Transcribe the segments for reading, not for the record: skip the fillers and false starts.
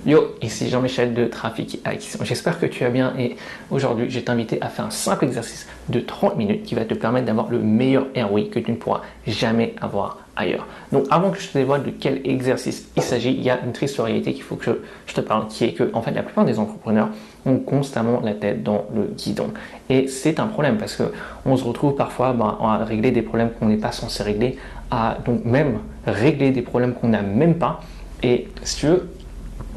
Yo, ici Jean-Michel de Trafic Acquisition. J'espère que tu vas bien et aujourd'hui, je vais t'inviter à faire un simple exercice de 30 minutes qui va te permettre d'avoir le meilleur ROI que tu ne pourras jamais avoir ailleurs. Donc, avant que je te dévoile de quel exercice il s'agit, il y a une triste réalité qu'il faut que je te parle, qui est que, en fait, la plupart des entrepreneurs ont constamment la tête dans le guidon. Et c'est un problème parce que on se retrouve parfois à régler des problèmes qu'on n'est pas censé régler, à donc même régler des problèmes qu'on n'a même pas. Et si tu veux,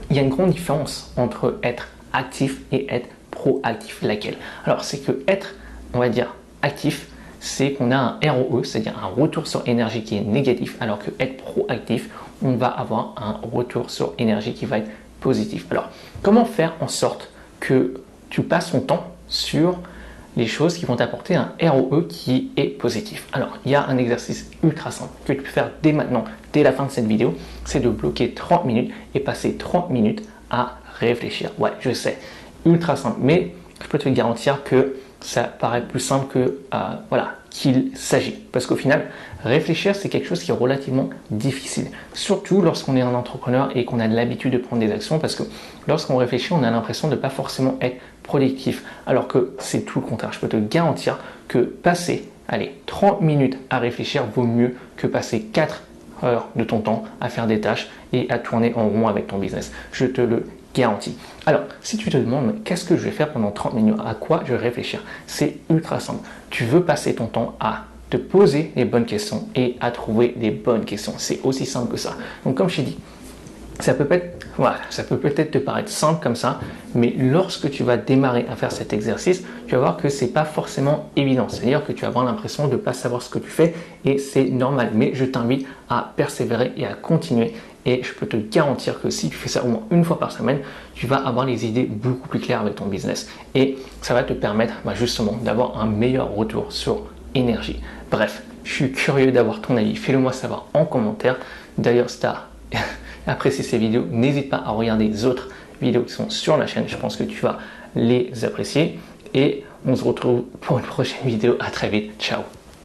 il y a une grande différence entre être actif et être proactif. Laquelle? Alors, c'est que être, on va dire, actif, c'est qu'on a un ROE, c'est-à-dire un retour sur énergie qui est négatif, alors que être proactif, on va avoir un retour sur énergie qui va être positif. Alors, comment faire en sorte que tu passes ton temps sur les choses qui vont t'apporter un ROE qui est positif? Alors, il y a un exercice ultra simple que tu peux faire dès maintenant, dès la fin de cette vidéo, c'est de bloquer 30 minutes et passer 30 minutes à réfléchir. Ouais, je sais, ultra simple, mais je peux te garantir que ça paraît plus simple que qu'il s'agit. Parce qu'au final, réfléchir, c'est quelque chose qui est relativement difficile. Surtout lorsqu'on est un entrepreneur et qu'on a l'habitude de prendre des actions. Parce que lorsqu'on réfléchit, on a l'impression de ne pas forcément être productif. Alors que c'est tout le contraire. Je peux te garantir que passer 30 minutes à réfléchir vaut mieux que passer 4 heures de ton temps à faire des tâches et à tourner en rond avec ton business. Je te le garantie. Alors, si tu te demandes qu'est-ce que je vais faire pendant 30 minutes, à quoi je vais réfléchir, c'est ultra simple. Tu veux passer ton temps à te poser les bonnes questions et à trouver les bonnes questions. C'est aussi simple que ça. Donc, comme je t'ai dit, ça peut peut-être te paraître simple comme ça, mais lorsque tu vas démarrer à faire cet exercice, tu vas voir que c'est pas forcément évident. C'est-à-dire que tu vas avoir l'impression de ne pas savoir ce que tu fais et c'est normal. Mais je t'invite à persévérer et à continuer. Et je peux te garantir que si tu fais ça au moins une fois par semaine, tu vas avoir les idées beaucoup plus claires avec ton business. Et ça va te permettre justement d'avoir un meilleur retour sur énergie. Bref, je suis curieux d'avoir ton avis. Fais-le moi savoir en commentaire. D'ailleurs, si tu as apprécié ces vidéos, n'hésite pas à regarder les autres vidéos qui sont sur la chaîne. Je pense que tu vas les apprécier. Et on se retrouve pour une prochaine vidéo. À très vite. Ciao.